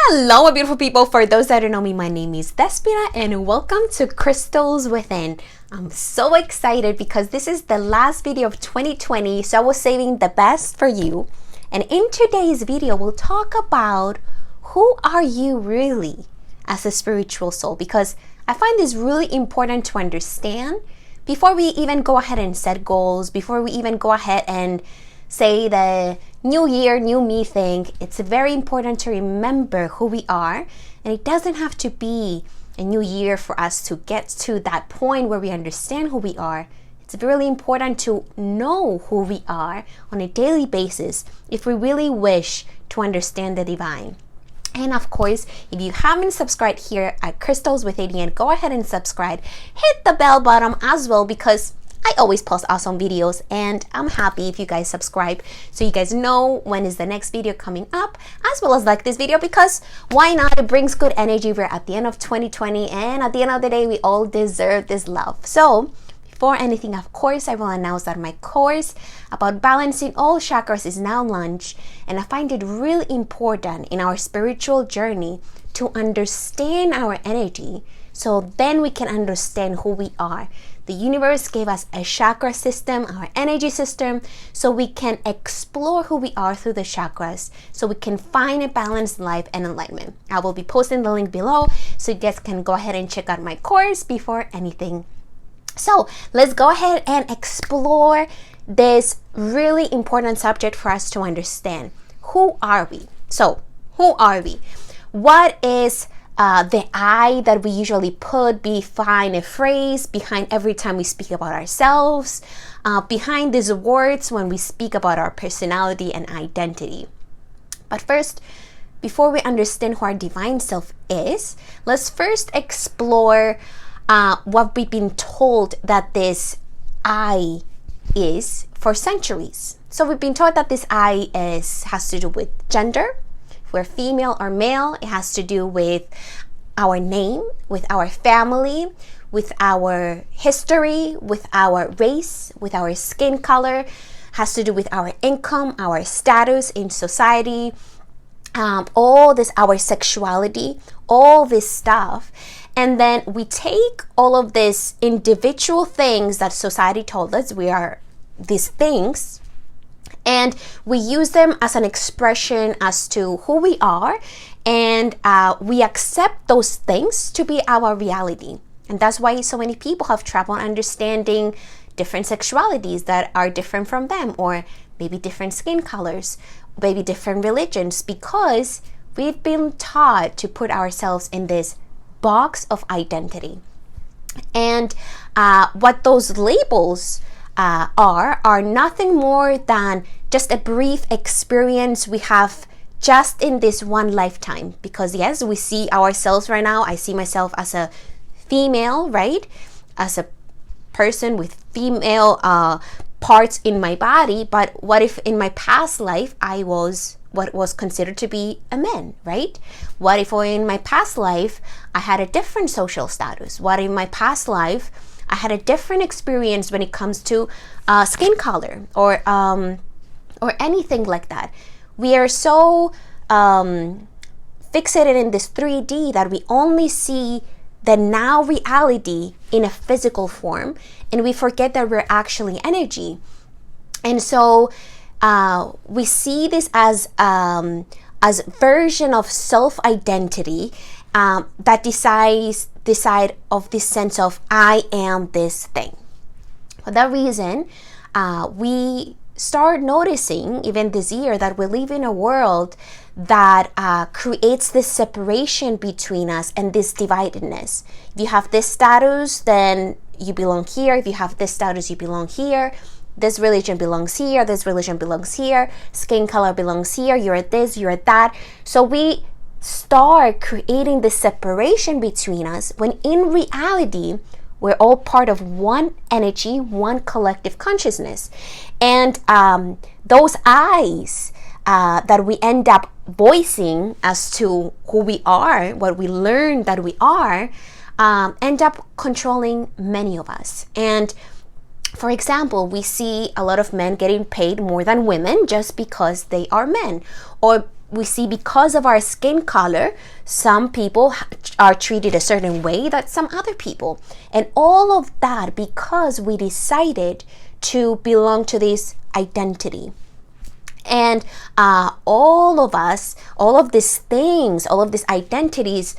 Hello, my beautiful people. For those that don't know me, my name is Despina and welcome to Crystals Within. I'm so excited because this is the last video of 2020, so I was saving the best for you. And in today's video, we'll talk about who are you really as a spiritual soul, because I find this really important to understand before we even go ahead and set goals, before we even go ahead and say the new year, new me thing. It's very important to remember who we are, and it doesn't have to be a new year for us to get to that point where we understand who we are. It's really important to know who we are on a daily basis if we really wish to understand the divine. And of course, if you haven't subscribed here at Crystals Within, go ahead and subscribe. Hit the bell button as well, because I always post awesome videos and I'm happy if you guys subscribe so you guys know when is the next video coming up, as well as like this video, because why not? It brings good energy. We're at the end of 2020 and at the end of the day, we all deserve this love. So before anything, of course, I will announce that my course about balancing all chakras is now launched, and I find it really important in our spiritual journey to understand our energy so then we can understand who we are. The universe gave us a chakra system, our energy system, so we can explore who we are through the chakras, so we can find a balanced life and alignment. I will be posting the link below so you guys can go ahead and check out my course before anything. So let's go ahead and explore this really important subject for us to understand. Who are we? So who are we? What is the I that we usually put behind a phrase, behind every time we speak about ourselves, behind these words when we speak about our personality and identity? But first, before we understand who our divine self is, let's first explore what we've been told that this I is for centuries. So we've been taught that this I has to do with gender. If we're female or male, it has to do with our name, with our family, with our history, with our race, with our skin color, has to do with our income, our status in society, all this, our sexuality, all this stuff. And then we take all of these individual things that society told us we are these things, and we use them as an expression as to who we are, and we accept those things to be our reality. And that's why so many people have trouble understanding different sexualities that are different from them, or maybe different skin colors, maybe different religions, because we've been taught to put ourselves in this box of identity. And what those labels are nothing more than just a brief experience we have just in this one lifetime. Because yes, we see ourselves right now. I see myself as a female, right? As a person with female parts in my body. But what if in my past life I was what was considered to be a man, right? What if in my past life I had a different social status? What if in my past life I had a different experience when it comes to skin color or anything like that? We are so fixated in this 3D that we only see the now reality in a physical form, and we forget that we're actually energy. And so we see this as version of self-identity that decide of this sense of I am this thing. For that reason, we start noticing even this year that we live in a world that creates this separation between us and this dividedness. If you have this status, then you belong here. If you have this status, you belong here. This religion belongs here. This religion belongs here. Skin color belongs here. You're at this, you're at that. So we start creating this separation between us, when in reality we're all part of one energy, one collective consciousness. And those I's that we end up voicing as to who we are, what we learn that we are, end up controlling many of us. And for example, we see a lot of men getting paid more than women just because they are men, or we see because of our skin color, some people are treated a certain way that some other people. And all of that because we decided to belong to this identity. And all of us, all of these things, all of these identities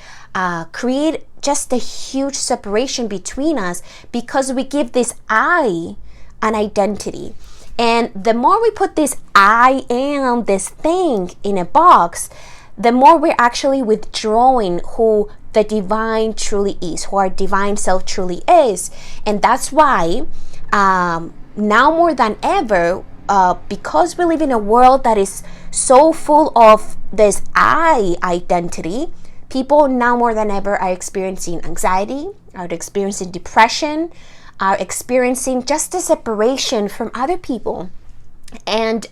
create just a huge separation between us because we give this I an identity. And the more we put this I am this thing in a box, the more we're actually withdrawing who the divine truly is, who our divine self truly is. And that's why now more than ever, because we live in a world that is so full of this I identity, people now more than ever are experiencing anxiety, are experiencing depression, are experiencing just a separation from other people. And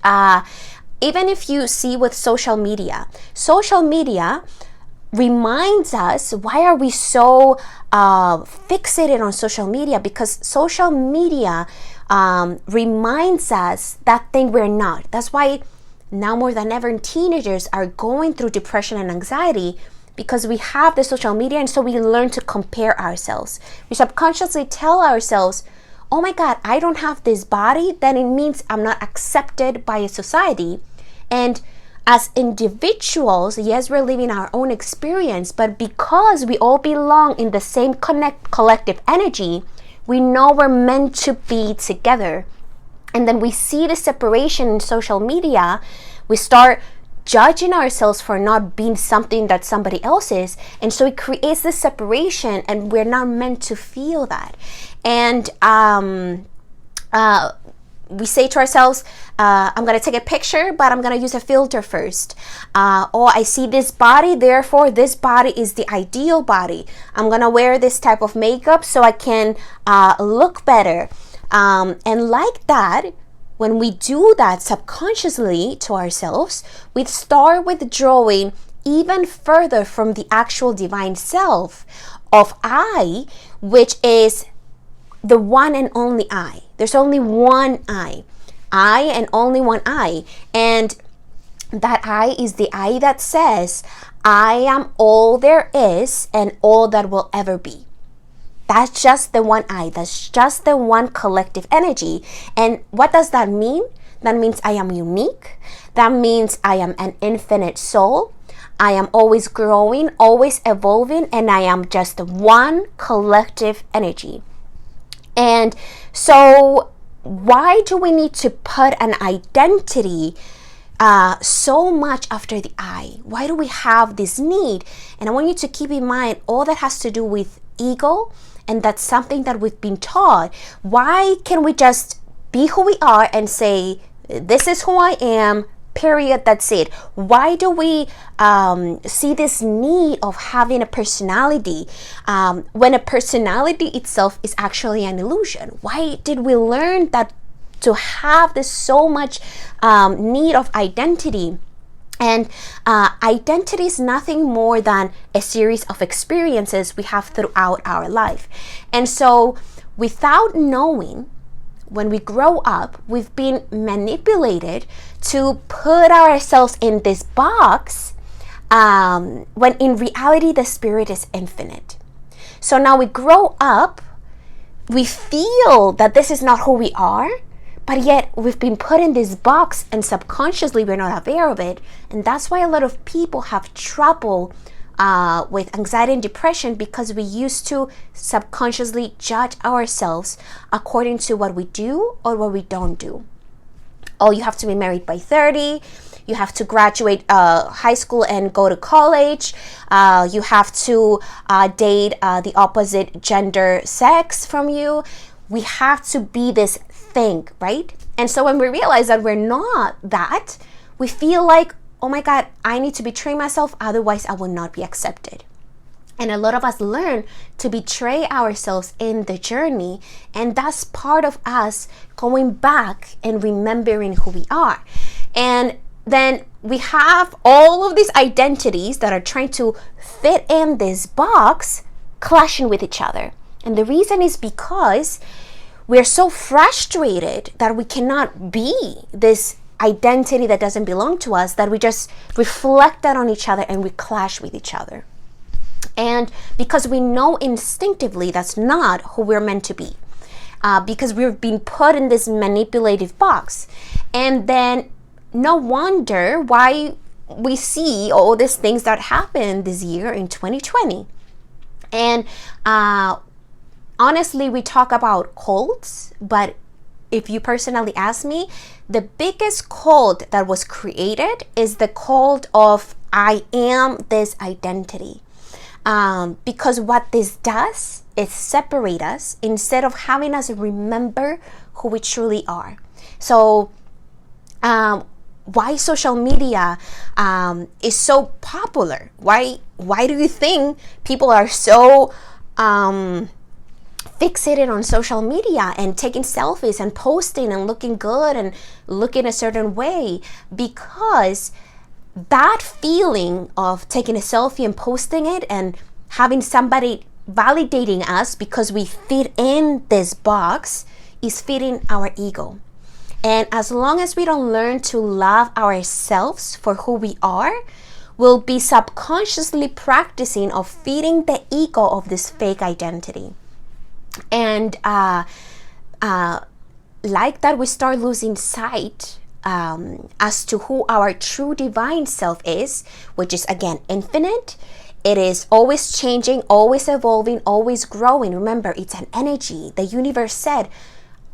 even if you see with social media reminds us, why are we so fixated on social media? Because social media reminds us that thing we're not. That's why now more than ever teenagers are going through depression and anxiety, because we have the social media, and so we learn to compare ourselves. We subconsciously tell ourselves, oh my God, I don't have this body, then it means I'm not accepted by a society. And as individuals, yes, we're living our own experience, but because we all belong in the same collective energy, we know we're meant to be together. And then we see the separation in social media. We start judging ourselves for not being something that somebody else is, and so it creates this separation, and we're not meant to feel that. And we say to ourselves, I'm going to take a picture, but I'm going to use a filter first. Or I see this body, therefore this body is the ideal body. I'm going to wear this type of makeup so I can look better. And like that, when we do that subconsciously to ourselves, we start withdrawing even further from the actual divine self of I, which is the one and only I. There's only one I and only one I. And that I is the I that says, I am all there is and all that will ever be. That's just the one I. That's just the one collective energy. And what does that mean? That means I am unique. That means I am an infinite soul. I am always growing, always evolving, and I am just one collective energy. And so why do we need to put an identity so much after the I? Why do we have this need? And I want you to keep in mind, all that has to do with ego, and that's something that we've been taught. Why can we just be who we are and say, this is who I am, period, that's it? Why do we see this need of having a personality when a personality itself is actually an illusion? Why did we learn that to have this so much need of identity? And identity is nothing more than a series of experiences we have throughout our life. And so without knowing, when we grow up, we've been manipulated to put ourselves in this box when in reality the spirit is infinite. So now we grow up, we feel that this is not who we are, but yet we've been put in this box and subconsciously we're not aware of it. And that's why a lot of people have trouble with anxiety and depression, because we used to subconsciously judge ourselves according to what we do or what we don't do. Oh, you have to be married by 30. You have to graduate high school and go to college. You have to date the opposite gender sex from you. We have to be this thing, right? And so when we realize that we're not that, we feel like, oh my God, I need to betray myself, otherwise I will not be accepted. And a lot of us learn to betray ourselves in the journey, and that's part of us going back and remembering who we are. And then we have all of these identities that are trying to fit in this box clashing with each other. And the reason is because we're so frustrated that we cannot be this identity that doesn't belong to us, that we just reflect that on each other and we clash with each other. And because we know instinctively that's not who we're meant to be, because we've been put in this manipulative box. And then no wonder why we see all these things that happened this year in 2020. And honestly, we talk about cults, but if you personally ask me, the biggest cult that was created is the cult of I am this identity. Because what this does is separate us instead of having us remember who we truly are. So why social media is so popular? Why do you think people are so fixated on social media and taking selfies and posting and looking good and looking a certain way? Because that feeling of taking a selfie and posting it and having somebody validating us because we fit in this box is feeding our ego. And as long as we don't learn to love ourselves for who we are, we'll be subconsciously practicing of feeding the ego of this fake identity. And like that, we start losing sight as to who our true divine self is, which is again infinite. It is always changing, always evolving, always growing. Remember, it's an energy. The universe said,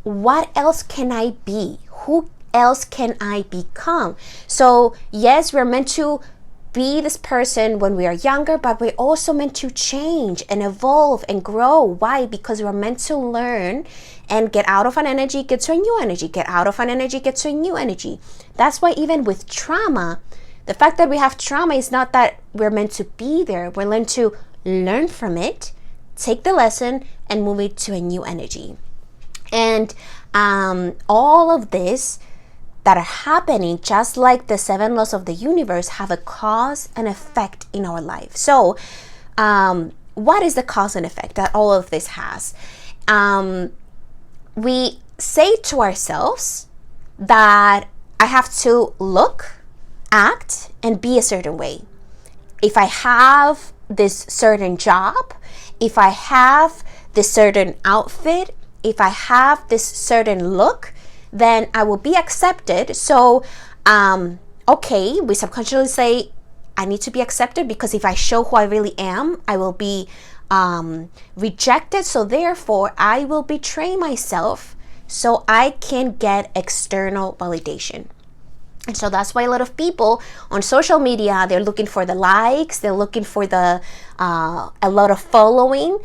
what else can I be? Who else can I become? So yes, we're meant to be this person when we are younger, but we're also meant to change and evolve and grow. Why? Because we're meant to learn and get out of an energy, get to a new energy, get out of an energy, get to a new energy. That's why even with trauma, the fact that we have trauma is not that we're meant to be there. We're meant to learn from it, take the lesson, and move it to a new energy. And all of this that are happening, just like the 7 laws of the universe, have a cause and effect in our life. So what is the cause and effect that all of this has? We say to ourselves that I have to look, act, and be a certain way. If I have this certain job, if I have this certain outfit, if I have this certain look, then I will be accepted. So, okay, we subconsciously say, I need to be accepted because if I show who I really am, I will be rejected. So therefore, I will betray myself so I can get external validation. And so that's why a lot of people on social media, they're looking for the likes, they're looking for the a lot of following,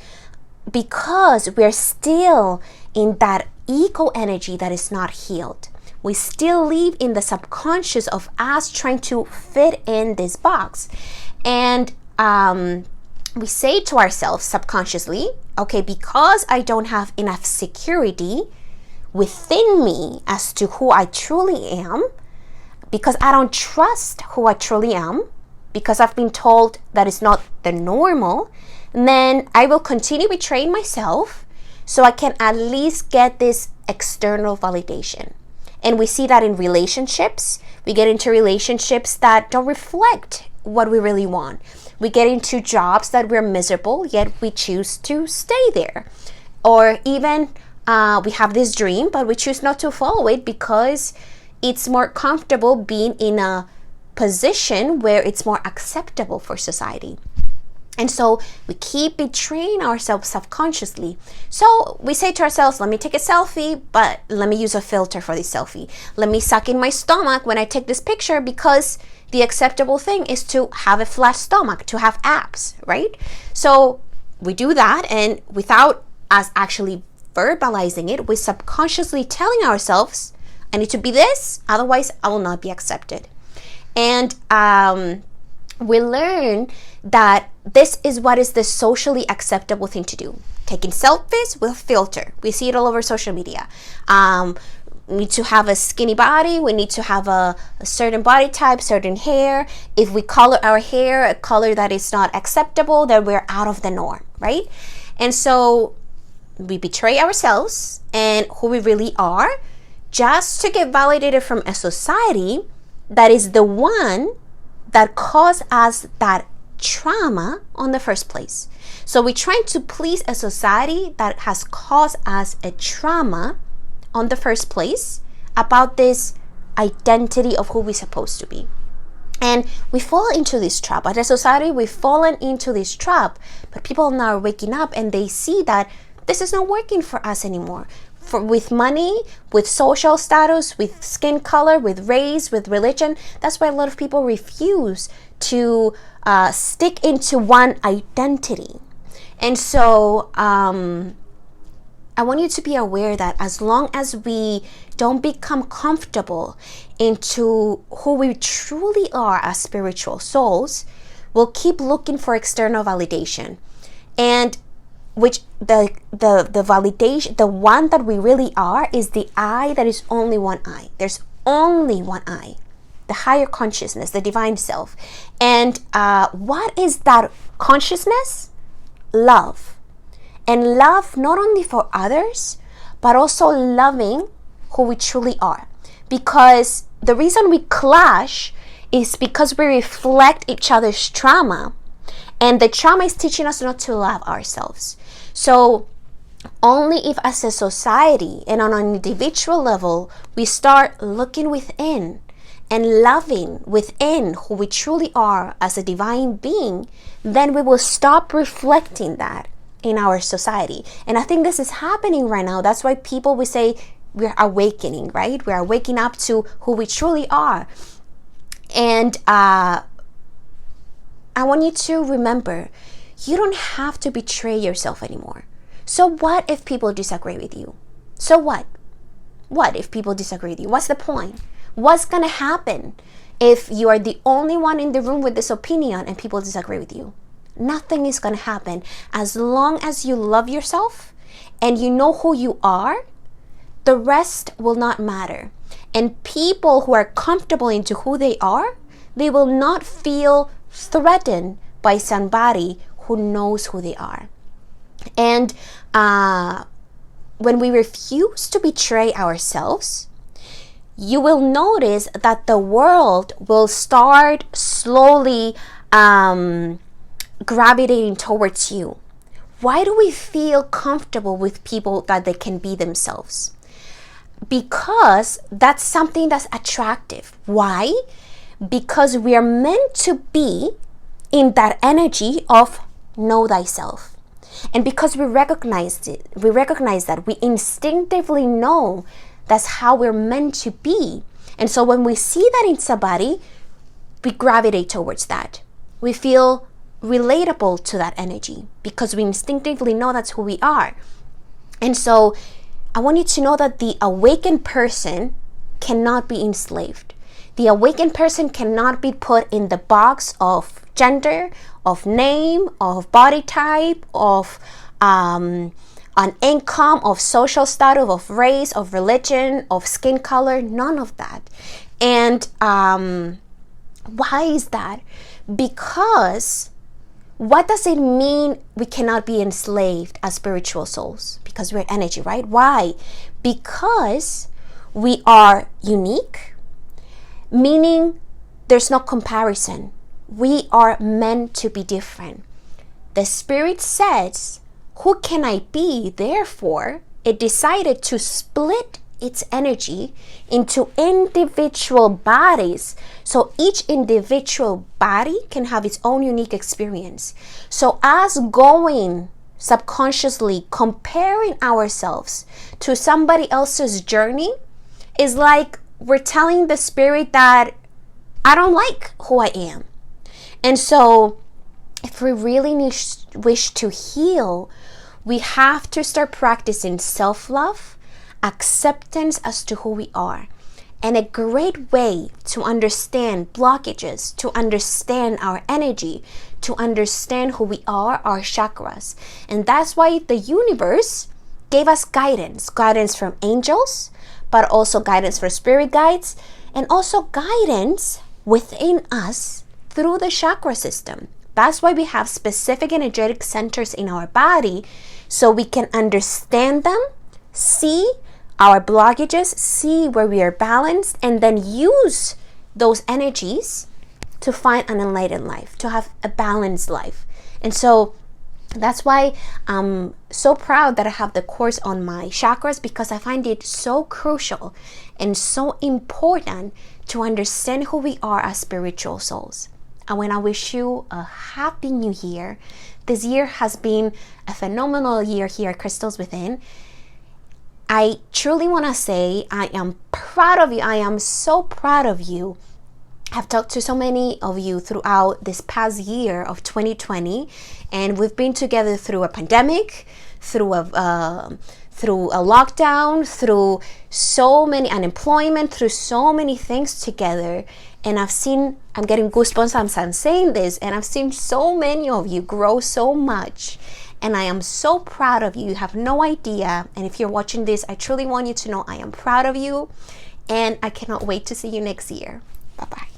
because we're still in that ego energy that is not healed. We still live in the subconscious of us trying to fit in this box. And we say to ourselves subconsciously, okay, because I don't have enough security within me as to who I truly am, because I don't trust who I truly am, because I've been told that it's not the normal, then I will continue betraying myself so I can at least get this external validation. And we see that in relationships. We get into relationships that don't reflect what we really want. We get into jobs that we're miserable, yet we choose to stay there. Or even we have this dream, but we choose not to follow it because it's more comfortable being in a position where it's more acceptable for society. And so we keep betraying ourselves subconsciously. So we say to ourselves, let me take a selfie, but let me use a filter for this selfie. Let me suck in my stomach when I take this picture because the acceptable thing is to have a flat stomach, to have abs, right? So we do that, and without us actually verbalizing it, we're subconsciously telling ourselves, I need to be this, otherwise I will not be accepted. And we learn that this is what is the socially acceptable thing to do. Taking selfies with a filter. We see it all over social media. We need to have a skinny body. We need to have a certain body type, certain hair. If we color our hair a color that is not acceptable, then we're out of the norm, right? And so we betray ourselves and who we really are just to get validated from a society that is the one that caused us that trauma on the first place. So we're trying to please a society that has caused us a trauma on the first place about this identity of who we're supposed to be. And we fall into this trap. As a society, we've fallen into this trap, but people now are waking up and they see that this is not working for us anymore. With money, with social status, with skin color, with race, with religion. That's why a lot of people refuse to stick into one identity. And so I want you to be aware that as long as we don't become comfortable into who we truly are as spiritual souls, we'll keep looking for external validation. And which the validation, the one that we really are, is the I that is only one I. There's only one I, the higher consciousness, the divine self. And what is that consciousness? Love. And love not only for others, but also loving who we truly are. Because the reason we clash is because we reflect each other's trauma. And the trauma is teaching us not to love ourselves. So only if as a society and on an individual level, we start looking within and loving within who we truly are as a divine being, then we will stop reflecting that in our society. And I think this is happening right now. That's why people will say we're awakening, right? We're waking up to who we truly are. And I want you to remember, you don't have to betray yourself anymore. So what if people disagree with you? So what? What if people disagree with you? What's the point? What's going to happen if you are the only one in the room with this opinion and people disagree with you? Nothing is going to happen. As long as you love yourself and you know who you are, the rest will not matter. And people who are comfortable into who they are, they will not feel threatened by somebody who knows who they are. And when we refuse to betray ourselves, you will notice that the world will start slowly gravitating towards you. Why do we feel comfortable with people that they can be themselves? Because that's something that's attractive. Why? Because we are meant to be in that energy of know thyself. And because we recognize that we instinctively know that's how we're meant to be. And so when we see that in somebody, we gravitate towards that. We feel relatable to that energy because we instinctively know that's who we are. And so I want you to know that the awakened person cannot be enslaved. The awakened person cannot be put in the box of gender, of name, of body type, of an income, of social status, of race, of religion, of skin color, none of that. And why is that? Because what does it mean we cannot be enslaved as spiritual souls? Because we're energy, right? Why? Because we are unique, meaning there's no comparison. We are meant to be different. The Spirit says, who can I be? Therefore, it decided to split its energy into individual bodies. So each individual body can have its own unique experience. So us going subconsciously comparing ourselves to somebody else's journey is like we're telling the Spirit that I don't like who I am. And so if we really wish to heal, we have to start practicing self-love, acceptance as to who we are. And a great way to understand blockages, to understand our energy, to understand who we are chakras. And that's why the universe gave us guidance from angels, but also guidance for spirit guides, and also guidance within us through the chakra system. That's why we have specific energetic centers in our body, so we can understand them, see, our blockages, see where we are balanced, and then use those energies to find an enlightened life, to have a balanced life. And so that's why I'm so proud that I have the course on my chakras, because I find it so crucial and so important to understand who we are as spiritual souls. And when I wish you a happy new year, this year has been a phenomenal year here at Crystals Within. I truly want to say I am proud of you. I am so proud of you. I've talked to so many of you throughout this past year of 2020, and we've been together through a pandemic, through a lockdown, through so many unemployment, through so many things together. And I'm getting goosebumps as I'm saying this, and I've seen so many of you grow so much. And I am so proud of you. You have no idea. And if you're watching this, I truly want you to know I am proud of you. And I cannot wait to see you next year. Bye-bye.